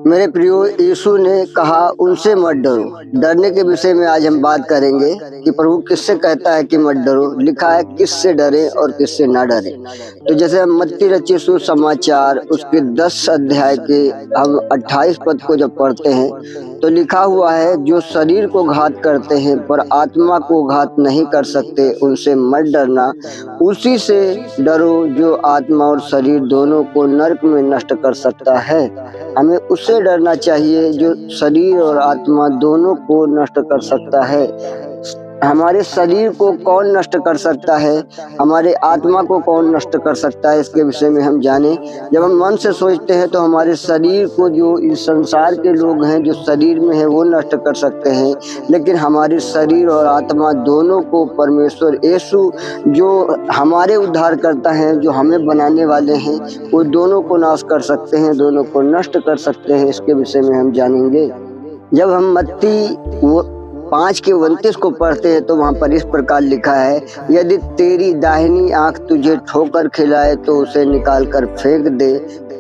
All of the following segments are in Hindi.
मेरे प्रियो, यीशु ने कहा उनसे मत डरो। डरने के विषय में आज हम बात करेंगे कि प्रभु किससे कहता है कि मत डरो। लिखा है किससे डरे और किससे ना डरे। तो जैसे हम मत्ती रचित सुसमाचार उसके 10 अध्याय के हम 28 पद को जब पढ़ते हैं तो लिखा हुआ है, जो शरीर को घात करते हैं पर आत्मा को घात नहीं कर सकते, उनसे मत डरना। उसी से डरो जो आत्मा और शरीर दोनों को नरक में नष्ट कर सकता है। हमें उससे डरना चाहिए जो शरीर और आत्मा दोनों को नष्ट कर सकता है। हमारे शरीर को कौन नष्ट कर सकता है, हमारे आत्मा को कौन नष्ट कर सकता है, इसके विषय में हम जाने। जब हम मन से सोचते हैं तो हमारे शरीर को, जो इस संसार के लोग हैं जो शरीर में है, वो नष्ट कर सकते हैं, लेकिन हमारे शरीर और आत्मा दोनों को परमेश्वर यीशु जो हमारे उद्धार करता है, जो हमें बनाने वाले हैं, वो दोनों को नाश कर सकते हैं, दोनों को नष्ट कर सकते हैं। इसके विषय में हम जानेंगे। जब हम मत्ती 5:29 को पढ़ते हैं तो वहाँ पर इस प्रकार लिखा है, यदि तेरी दाहिनी आंख तुझे ठोकर खिलाए तो उसे निकाल कर फेंक दे,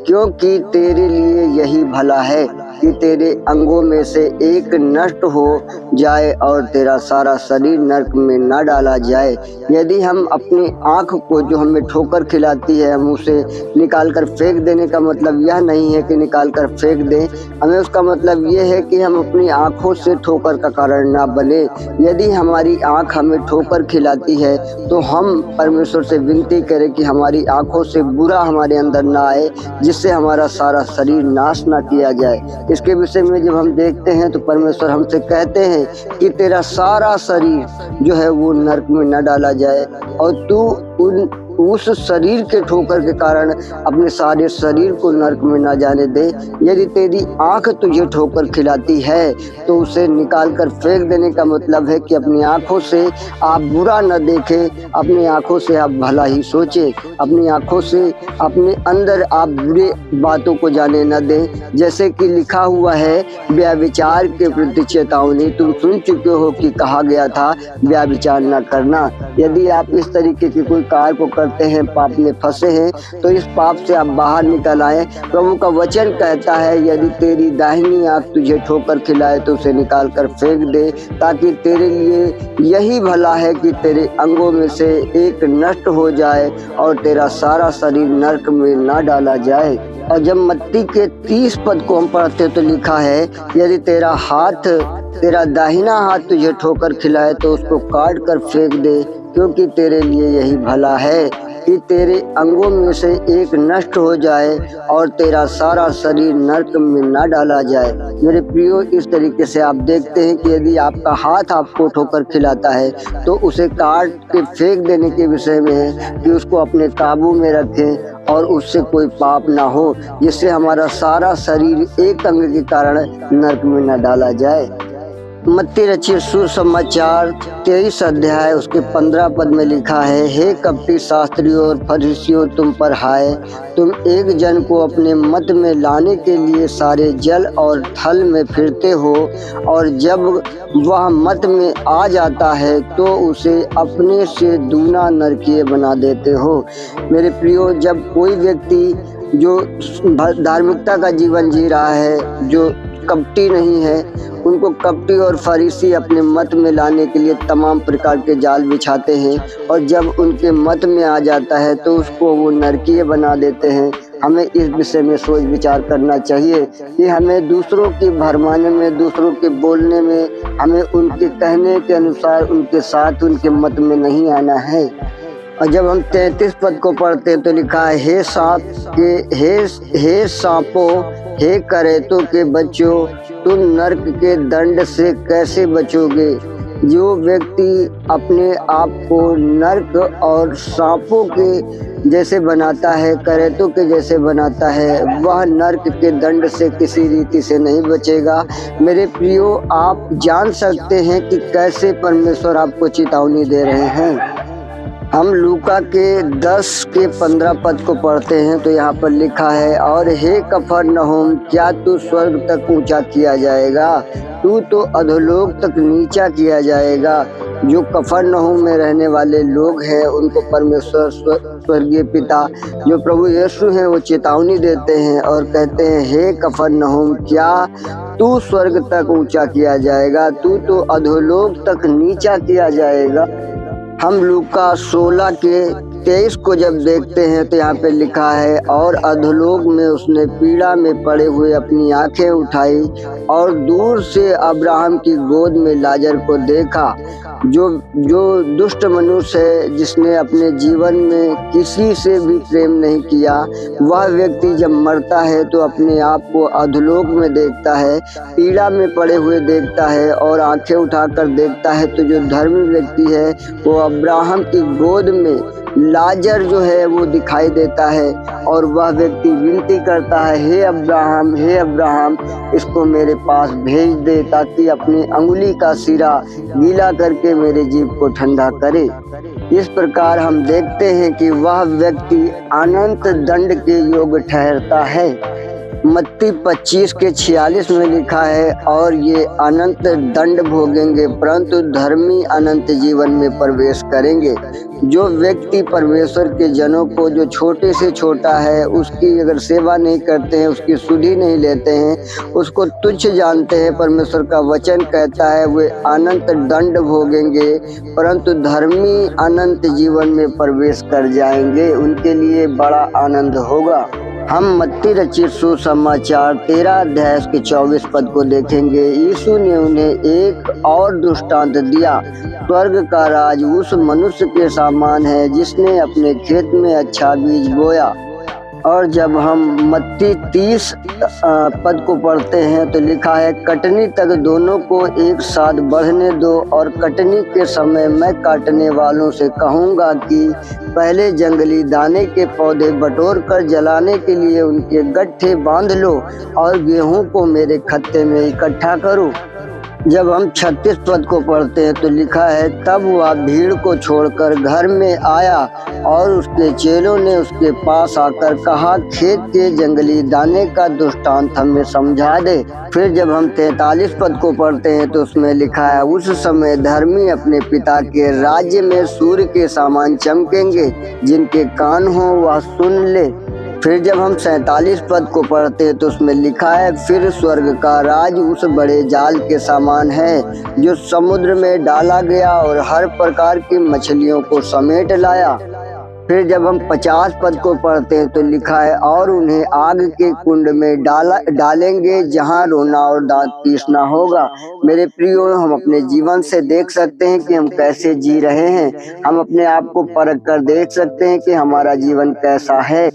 क्योंकि तेरे लिए यही भला है कि तेरे अंगों में से एक नष्ट हो जाए और तेरा सारा शरीर नरक में न डाला जाए। यदि हम अपनी आँख को, जो हमें ठोकर खिलाती है, हम उसे निकाल कर फेंक देने का मतलब यह नहीं है कि निकाल कर फेंक दें। हमें उसका मतलब ये है कि हम अपनी आँखों से ठोकर का कारण ना बने। यदि हमारी आँख हमें ठोकर खिलाती है तो हम परमेश्वर से विनती करें कि हमारी आँखों से बुरा हमारे अंदर ना आए, जिससे हमारा सारा शरीर नाश ना किया जाए। इसके विषय में जब हम देखते हैं तो परमेश्वर हमसे कहते हैं कि तेरा सारा शरीर जो है वो नरक में न डाला जाए, और तू उस शरीर के ठोकर के कारण अपने सारे शरीर को नरक में न जाने दे। यदि तेरी आंख तुझे ठोकर खिलाती है तो उसे निकाल कर फेंक देने का मतलब है कि अपनी आंखों से आप बुरा न देखें, अपनी आंखों से आप भला ही सोचें, अपनी आंखों से अपने अंदर आप बुरे बातों को जाने न दें। जैसे कि लिखा हुआ है, व्यभिचार के प्रति चेतावनी, तुम सुन चुके हो कि कहा गया था व्यभिचार न करना। यदि आप इस तरीके के कोई कार्य को करते हैं, पाप में फंसे हैं, तो इस पाप से आप बाहर निकल आए। प्रभु का वचन कहता है, यदि तेरी दाहिनी आंख तुझे ठोकर खिलाए तो उसे निकाल कर फेंक दे, ताकि तेरे लिए यही भला है कि तेरे अंगों में से एक नष्ट हो जाए और तेरा सारा शरीर नरक में ना डाला जाए। और जब मत्ती के 30 पद को हम पढ़ते तो लिखा है, यदि तेरा दाहिना हाथ तुझे ठोकर खिलाए तो उसको काट कर फेंक दे, क्योंकि तेरे लिए यही भला है कि तेरे अंगों में से एक नष्ट हो जाए और तेरा सारा शरीर नरक में न डाला जाए। मेरे प्रियो, इस तरीके से आप देखते हैं कि यदि आपका हाथ आपको ठोकर खिलाता है तो उसे काट के फेंक देने के विषय में है कि उसको अपने काबू में रखें और उससे कोई पाप ना हो, जिससे हमारा सारा शरीर एक अंग के कारण नरक में न डाला जाए। मत्ती रचित सुसमाचार 23 अध्याय उसके 15 पद में लिखा है, हे कपटी शास्त्रियों और फरीसियों, तुम पर हाय, तुम एक जन को अपने मत में लाने के लिए सारे जल और थल में फिरते हो, और जब वह मत में आ जाता है तो उसे अपने से दूना नरकीय बना देते हो। मेरे प्रियो, जब कोई व्यक्ति जो धार्मिकता का जीवन जी रहा है, जो कपटी नहीं है, उनको कपटी और फरीसी अपने मत में लाने के लिए तमाम प्रकार के जाल बिछाते हैं, और जब उनके मत में आ जाता है तो उसको वो नरकीय बना देते हैं। हमें इस विषय में सोच विचार करना चाहिए कि हमें दूसरों के भरमाने में, दूसरों के बोलने में, हमें उनके कहने के अनुसार उनके साथ उनके मत में नहीं आना है। और जब हम 33 पद को पढ़ते हैं तो लिखा है, हे सांपों, हे करेतों के बच्चों, तुम नरक के दंड से कैसे बचोगे। जो व्यक्ति अपने आप को नरक और सांपों के जैसे बनाता है, करेतों के जैसे बनाता है, वह नरक के दंड से किसी रीति से नहीं बचेगा। मेरे प्रियो, आप जान सकते हैं कि कैसे परमेश्वर आपको चेतावनी दे रहे हैं। हम लूका के 10 के 15 पद को पढ़ते हैं तो यहाँ पर लिखा है, और हे कफरनहूम, क्या तू स्वर्ग तक ऊंचा किया जाएगा? तू तो अधोलोक तक नीचा किया जाएगा। जो कफरनहूम में रहने वाले लोग हैं उनको परमेश्वर स्वर्गीय पिता जो प्रभु यीशु हैं वो चेतावनी देते हैं और कहते हैं, हे कफरनहूम, क्या तू स्वर्ग तक ऊंचा किया जाएगा? तू तो अधोलोक तक नीचा किया जाएगा। हम लूका 16:23 को जब देखते हैं तो यहाँ पे लिखा है, और अधोलोक में उसने पीड़ा में पड़े हुए अपनी आंखें उठाई और दूर से अब्राहम की गोद में लाजर को देखा। जो दुष्ट मनुष्य है, जिसने अपने जीवन में किसी से भी प्रेम नहीं किया, वह व्यक्ति जब मरता है तो अपने आप को अधोलोक में देखता है, पीड़ा में पड़े हुए देखता है और आंखें उठाकर देखता है। तो जो धर्मी व्यक्ति है वो अब्राहम की गोद में लाजर जो है वो दिखाई देता है और वह व्यक्ति विनती करता है, हे अब्राहम, इसको मेरे पास भेज दे ताकि अपनी अंगुली का सिरा गीला करके मेरे जीभ को ठंडा करे। इस प्रकार हम देखते हैं कि वह व्यक्ति अनंत दंड के योग्य ठहरता है। मत्ती 25:46 में लिखा है, और ये अनंत दंड भोगेंगे परंतु धर्मी अनंत जीवन में प्रवेश करेंगे। जो व्यक्ति परमेश्वर के जनों को, जो छोटे से छोटा है, उसकी अगर सेवा नहीं करते हैं, उसकी सुधि नहीं लेते हैं, उसको तुच्छ जानते हैं, परमेश्वर का वचन कहता है वे अनंत दंड भोगेंगे परंतु धर्मी अनंत जीवन में प्रवेश कर जाएंगे। उनके लिए बड़ा आनंद होगा। हम मत्ती रचित सुसमाचार 13:24 को देखेंगे। यीशु ने उन्हें एक और दृष्टांत दिया, स्वर्ग का राज उस मनुष्य के समान है जिसने अपने खेत में अच्छा बीज बोया। और जब हम मत्ती 30 को पढ़ते हैं तो लिखा है, कटनी तक दोनों को एक साथ बढ़ने दो, और कटनी के समय मैं काटने वालों से कहूँगा कि पहले जंगली दाने के पौधे बटोर कर जलाने के लिए उनके गट्ठे बांध लो और गेहूं को मेरे खत्ते में इकट्ठा करो। जब हम 36 को पढ़ते हैं तो लिखा है, तब वह भीड़ को छोड़कर घर में आया और उसके चेलों ने उसके पास आकर कहा, खेत के जंगली दाने का दृष्टांत हमें समझा दे। फिर जब हम 43 को पढ़ते हैं तो उसमें लिखा है, उस समय धर्मी अपने पिता के राज्य में सूर्य के समान चमकेंगे, जिनके कान हो वह सुन ले। फिर जब हम 47 को पढ़ते हैं तो उसमें लिखा है, फिर स्वर्ग का राज उस बड़े जाल के समान है जो समुद्र में डाला गया और हर प्रकार की मछलियों को समेट लाया। फिर जब हम 50 को पढ़ते हैं तो लिखा है, और उन्हें आग के कुंड में डालेंगे जहां रोना और दांत पीसना होगा। मेरे प्रियो, हम अपने जीवन से देख सकते हैं कि हम कैसे जी रहे हैं। हम अपने आप को परख कर देख सकते हैं कि हमारा जीवन कैसा है।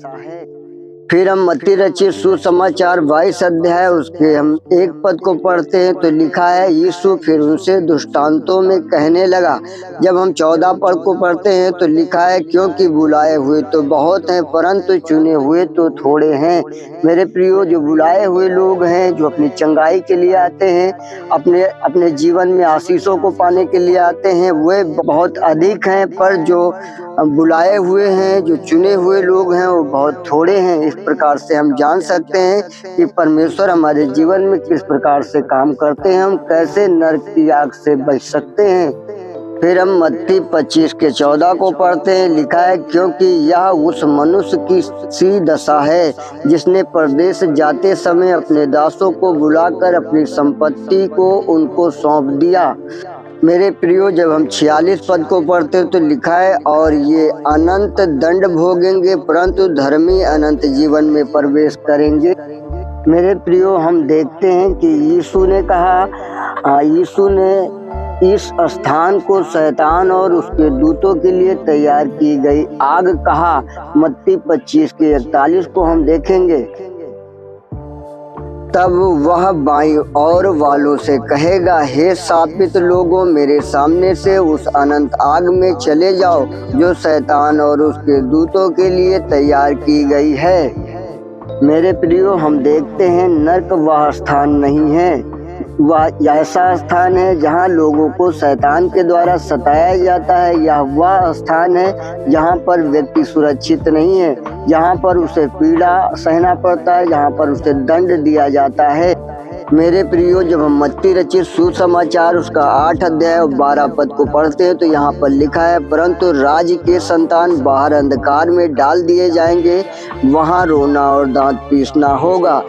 फिर हम मत्ती रचित सुसमाचार 22 अध्याय उसके हम 1 को पढ़ते हैं तो लिखा है, यीशु फिर उनसे दृष्टांतों में कहने लगा। जब हम 14 को पढ़ते हैं तो लिखा है, क्योंकि बुलाए हुए तो बहुत हैं परंतु चुने हुए तो थोड़े हैं। मेरे प्रियो, जो बुलाए हुए लोग हैं, जो अपनी चंगाई के लिए आते हैं, अपने जीवन में आशीषों को पाने के लिए आते हैं, वे बहुत अधिक हैं, पर जो बुलाए हुए हैं, जो चुने हुए लोग हैं, वो बहुत थोड़े हैं। इस प्रकार से हम जान सकते हैं कि परमेश्वर हमारे जीवन में किस प्रकार से काम करते हैं, हम कैसे नरक की आग से बच सकते हैं। फिर हम मत्ती 25:14 को पढ़ते हैं, लिखा है, क्योंकि यह उस मनुष्य की सी दशा है जिसने परदेश जाते समय अपने दासों को बुलाकर अपनी संपत्ति को उनको सौंप दिया। मेरे प्रियो, जब हम 46 को पढ़ते हैं तो लिखा है, और ये अनंत दंड भोगेंगे परंतु धर्मी अनंत जीवन में प्रवेश करेंगे। मेरे प्रियो, हम देखते हैं कि यीशु ने कहा, यीशु ने इस स्थान को शैतान और उसके दूतों के लिए तैयार की गई आग कहा। मत्ती 25:41 को हम देखेंगे, तब वह बाईं ओर वालों से कहेगा, हे शापित लोगों, मेरे सामने से उस अनंत आग में चले जाओ जो शैतान और उसके दूतों के लिए तैयार की गई है। मेरे प्रियो, हम देखते हैं नरक वह स्थान नहीं है, वह ऐसा स्थान है जहाँ लोगों को शैतान के द्वारा सताया जाता है। यह वह स्थान है जहाँ पर व्यक्ति सुरक्षित नहीं है, जहाँ पर उसे पीड़ा सहना पड़ता है, जहाँ पर उसे दंड दिया जाता है। मेरे प्रियो, जब हम मत्ती रचित सुसमाचार उसका 8 अध्याय और 12 पद को पढ़ते हैं तो यहाँ पर लिखा है, परंतु राज्य के संतान बाहर अंधकार में डाल दिए जाएंगे, वहाँ रोना और दांत पीसना होगा।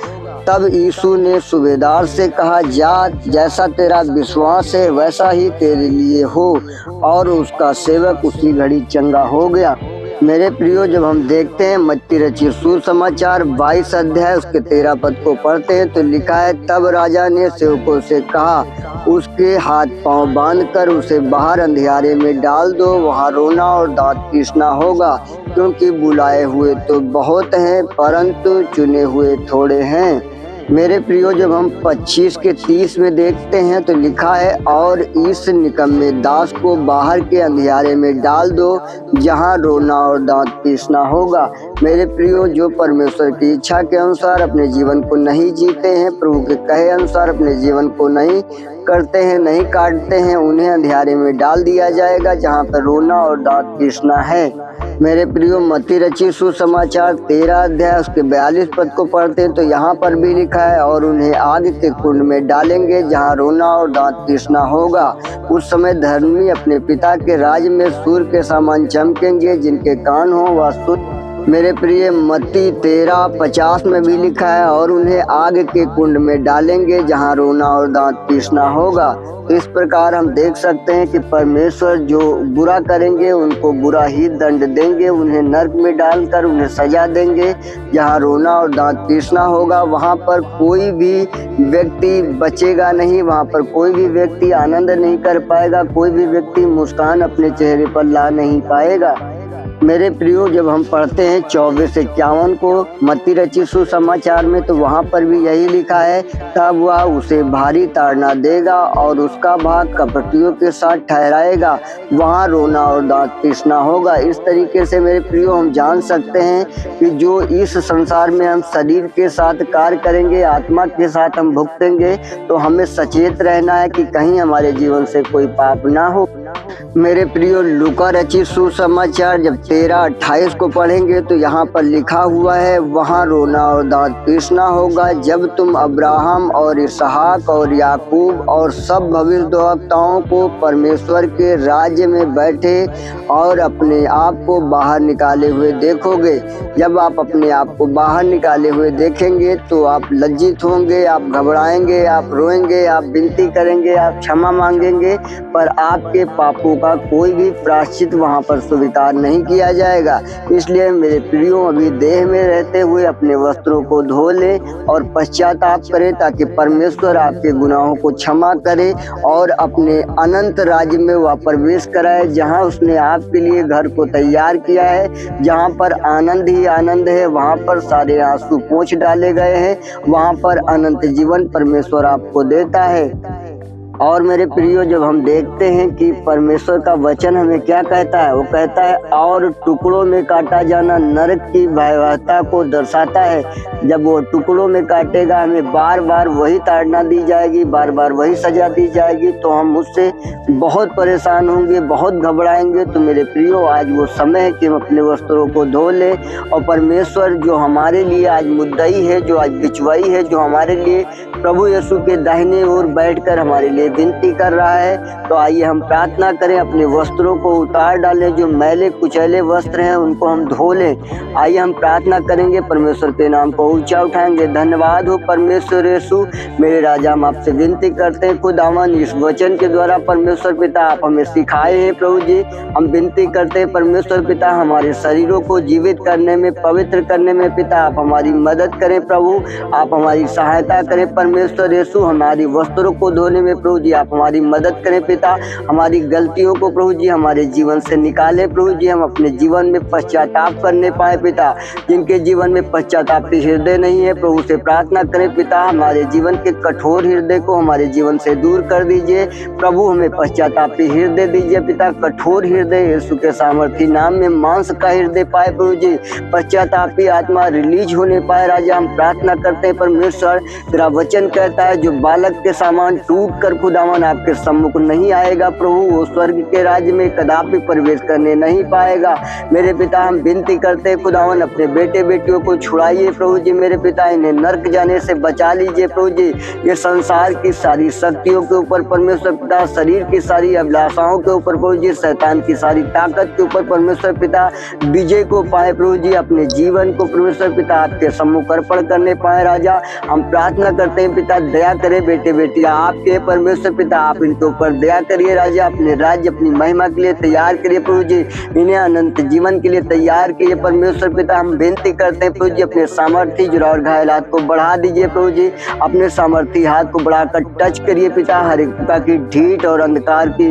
तब यीशु ने सूबेदार से कहा, जा, जैसा तेरा विश्वास है वैसा ही तेरे लिए हो। और उसका सेवक उसी घड़ी चंगा हो गया। मेरे प्रियो, जब हम देखते हैं मत्ती रचित सुसमाचार 22 अध्याय उसके 13 पद को पढ़ते हैं तो लिखा है, तब राजा ने सेवकों से कहा, उसके हाथ पांव बांधकर उसे बाहर अंधियारे में डाल दो, वहाँ रोना और दांत पीसना होगा, क्योंकि बुलाए हुए तो बहुत हैं परंतु चुने हुए थोड़े हैं। मेरे प्रियो, जब हम 25 के 30 में देखते हैं तो लिखा है, और इस निकम्मे दास को बाहर के अंधियारे में डाल दो, जहां रोना और दांत पीसना होगा। मेरे प्रियो, जो परमेश्वर की इच्छा के अनुसार अपने जीवन को नहीं जीते हैं, प्रभु के कहे अनुसार अपने जीवन को नहीं करते हैं, नहीं काटते हैं, उन्हें अंधियारे में डाल दिया जाएगा, जहां पर रोना और दांत पीसना है। मेरे प्रियो, मत्ती रचित सुसमाचार 13 अध्याय उसके 42 पद को पढ़ते हैं तो यहाँ पर भी लिखा है, और उन्हें आग के कुंड में डालेंगे, जहाँ रोना और दांत पीसना होगा। उस समय धर्मी अपने पिता के राज्य में सूर्य के समान चमकेंगे, जिनके कान हो वह सुन। मेरे प्रिय, मत्ती 13:50 में भी लिखा है, और उन्हें आग के कुंड में डालेंगे, जहाँ रोना और दांत पीसना होगा। इस प्रकार हम देख सकते हैं कि परमेश्वर जो बुरा करेंगे उनको बुरा ही दंड देंगे, उन्हें नरक में डालकर उन्हें सजा देंगे, जहाँ रोना और दांत पीसना होगा। वहाँ पर कोई भी व्यक्ति बचेगा नहीं, वहाँ पर कोई भी व्यक्ति आनंद नहीं कर पाएगा, कोई भी व्यक्ति मुस्कान अपने चेहरे पर ला नहीं पाएगा। मेरे प्रियो, जब हम पढ़ते हैं 24 से 51 को मत्ती रचित सुसमाचार में तो वहाँ पर भी यही लिखा है, तब वह उसे भारी ताड़ना देगा और उसका भाग कपटियों के साथ ठहराएगा, वहाँ रोना और दांत पीसना होगा। इस तरीके से मेरे प्रियो हम जान सकते हैं कि जो इस संसार में हम शरीर के साथ कार्य करेंगे, आत्मा के साथ हम भुगतेंगे, तो हमें सचेत रहना है कि कहीं हमारे जीवन से कोई पाप ना हो। मेरे प्रियो, लूका रचित सुसमाचार जब 13:28 को पढ़ेंगे तो यहाँ पर लिखा हुआ है, वहाँ रोना और दांत पीसना होगा, जब तुम अब्राहम और इसहाक और याकूब और सब भविष्यद्वक्ताओं को परमेश्वर के राज्य में बैठे और अपने आप को बाहर निकाले हुए देखोगे। जब आप अपने आप को बाहर निकाले हुए देखेंगे तो आप लज्जित होंगे, आप घबराएंगे, आप रोएंगे, आप विनती करेंगे, आप क्षमा मांगेंगे, पर आपके पापों का कोई भी प्रायश्चित वहाँ पर स्वीकार नहीं किया जाएगा। इसलिए मेरे प्रियो, अभी देह में रहते हुए अपने वस्त्रों को धो लें और पश्चाताप करें, ताकि परमेश्वर आपके गुनाहों को क्षमा करे और अपने अनंत राज्य में वह प्रवेश कराए, जहाँ उसने आपके लिए घर को तैयार किया है, जहाँ पर आनंद ही आनंद है, वहाँ पर सारे आंसू पोंछ डाले गए हैं, वहाँ पर अनंत जीवन परमेश्वर आपको देता है। और मेरे प्रियो, जब हम देखते हैं कि परमेश्वर का वचन हमें क्या कहता है, वो कहता है, और टुकड़ों में काटा जाना नरक की भयावहता को दर्शाता है। जब वो टुकड़ों में काटेगा, हमें बार बार वही ताड़ना दी जाएगी, बार बार वही सजा दी जाएगी, तो हम उससे बहुत परेशान होंगे, बहुत घबराएंगे। तो मेरे प्रियो, आज वो समय है कि हम अपने वस्त्रों को धो लें और परमेश्वर जो हमारे लिए आज मुद्दई है, जो आज बिचवाई है, जो हमारे लिए प्रभु यीशु के दाहिने ओर बैठकर हमारे लिए विनती कर रहा है, तो आइए हम प्रार्थना करें, अपने वस्त्रों को उतार डालें, जो मैले कुचैले वस्त्र हैं उनको हम धो लें। आइए हम प्रार्थना करेंगे, परमेश्वर के नाम को ऊंचा उठाएंगे। धन्यवाद हो परमेश्वर यीशु, मेरे राजा, हम आपसे विनती करते हैं खुदावन, इस वचन के द्वारा परमेश्वर पिता आप हमें सिखाए हैं प्रभु जी। हम विनती करते हैं परमेश्वर पिता, हमारे शरीरों को जीवित करने में, पवित्र करने में पिता आप हमारी मदद करें प्रभु, आप हमारी सहायता करें परमेश्वर यीशु। हमारी वस्त्रों को धोने में प्रभु जी आप हमारी मदद करें पिता, हमारी गलतियों को प्रभु जी हमारे जीवन से निकाले प्रभु जी, हम अपने जीवन में पश्चाताप करने पाए पिता। जिनके जीवन में पश्चातापी हृदय नहीं है, प्रभु से प्रार्थना करें पिता, हमारे जीवन के कठोर हृदय को हमारे जीवन से दूर कर दीजिए प्रभु, हमें पश्चातापी हृदय दीजिए पिता, कठोर हृदय यीशु के सामर्थी नाम में मांस का हृदय पाए प्रभु जी, पश्चातापी आत्मा रिलीज होने पाए राजा। हम प्रार्थना करते हैं परमेश्वर, तेरा वचन वचन कहता है जो बालक के सामान टूट कर खुदावन आपके सम्मुख नहीं आएगा प्रभु, वो स्वर्ग के राज्य में कदापि प्रवेश करने नहीं पाएगा। मेरे पिता हम विनती करते हैं खुदावन अपने बेटे बेटियों को छुड़ाइए प्रभु जी। मेरे पिता इन्हें नर्क जाने से बचा लीजिए प्रभु जी। ये संसार की सारी शक्तियों के ऊपर परमेश्वर पिता, शरीर की सारी अभिलाषाओं के ऊपर प्रभु जी, शैतान की सारी ताकत के ऊपर परमेश्वर पिता विजय को पाए प्रभु जी। अपने जीवन को परमेश्वर पिता आपके सम्मुख अर्पण करने पाए राजा। हम प्रार्थना करते हैं पिता दया करे बेटे बेटियां आपके परमेश्वर पिता, आप इनके ऊपर दया करिए राजा। अपने राज्य अपनी महिमा के लिए तैयार करिए प्रभु जी, इन्हें अनंत जीवन के लिए तैयार किए परमेश्वर पिता। हम विनती करते हैं प्रभु जी अपने सामर्थ्य जुड़ा और घायल हाथ को बढ़ा दीजिए प्रभु जी। अपने सामर्थ्य हाथ को बढ़ाकर टच करिए पिता। हर एक प्रकार की ढीठ और अंधकार की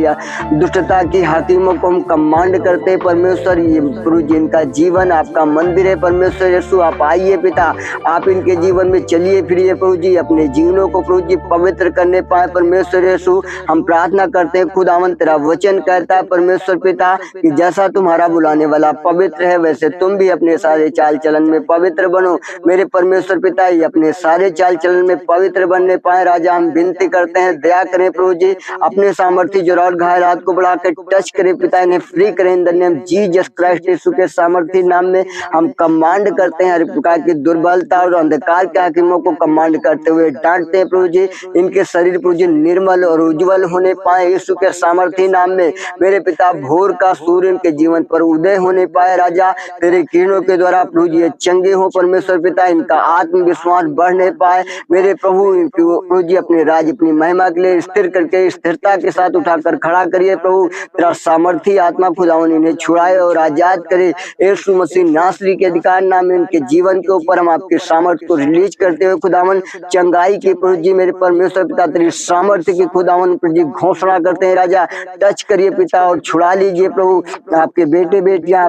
दुष्टता की हाकिमों को हम कमांड करते हैं परमेश्वर। ये प्रभु जी इनका जीवन आपका मंदिर है परमेश्वर यीशु, आप आइए पिता, आप इनके जीवन में चलिए फिरिए प्रभु जी। अपने जीवनों को प्रभु जी पवित्र करने पाए परमेश्वर यीशु। हम प्रार्थना करते हैं खुदावन तेरा वचन कहता है परमेश्वर पिता कि जैसा तुम्हारा बुलाने वाला पवित्र है वैसे तुम भी अपने सारे चाल चलन में पवित्र बनो। मेरे परमेश्वर पिता ये अपने सारे चाल चलन में पवित्र बनने पाए राजा। हम विनती करते हैं दया करें प्रभु जी। अपने सामर्थ्य जोर और घायल हाथ को बढ़ाकर टच करें पिता, इन्हें फ्री करें in the name Jesus Christ यीशु के सामर्थ्य नाम में। हम कमांड करते हैं हर प्रकार की दुर्बलता और अंधकार के हाकिमों को कमांड करते हुए डांटते हैं प्रभु जी। इनके शरीर प्रभु जी निर्मल और उज्जवल होने पाए यीशु के सामर्थ्य नाम में। मेरे पिता भोर का सूर्य इनके जीवन पर उदय होने पाए राजा। तेरे किरणों के द्वारा प्रभु जी चंगे हो परमेश्वर पिता, इनका आत्मविश्वास बढ़ने पाए मेरे प्रभु जी। अपने राज्य अपनी महिमा के लिए स्थिर करके स्थिरता के साथ उठाकर खड़ा करिए प्रभु। तेरा सामर्थ्य आत्मा खुदावन इन्हें छुड़ाए और आजाद करे यीशु मसीह नासरी के अधिकार नाम में। इनके जीवन के ऊपर हम आपके सामर्थ्य को रिलीज करते हुए खुदावन चंगाई की प्रभु जी मेरे परमेश्वर पिता, तेरी सामर्थ्य की खुदावन प्रभु जी घोषणा करते हैं राजा। टच करिए पिता और छुड़ा लीजिए प्रभु। आपके बेटे बेटियां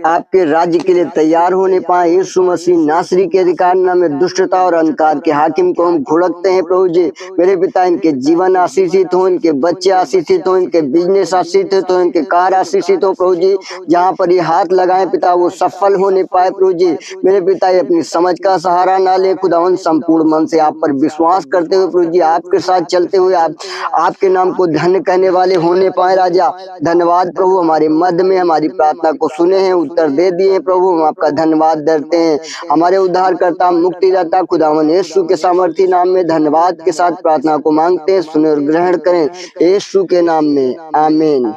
आपके राज्य के लिए तैयार होने पाए यीशु मसीह नासरी के अधिकार नाम में। दुष्टता और अंधकार के हाकिम को हम घुड़कते हैं प्रभु जी। मेरे पिता इनके जीवन आशीषित हो, इनके बच्चे आशीषित हो, इनके बिजनेस आशीषित हो, इनके कार आशीषित हो प्रभु जी। जहाँ पर ये हाथ लगाए पिता वो सफल होने पाए प्रभु जी। मेरे पिता ये अपनी समझ का सहारा ना ले खुदावन, संपूर्ण मन से आप पर विश्वास करते हुए प्रभु जी आपके साथ चलते हुए आपके नाम को धन्य कहने वाले होने पाए राजा। धन्यवाद प्रभु, हमारे मध्य में हमारी प्रार्थना को सुने हैं, उत्तर दे दिए प्रभु। हम आपका धन्यवाद देते हैं। हमारे उद्धारकर्ता मुक्तिदाता खुदावन यीशु के सामर्थ्य नाम में धन्यवाद के साथ प्रार्थना को मांगते हैं। सुने और ग्रहण करें यीशु के नाम में, आमीन।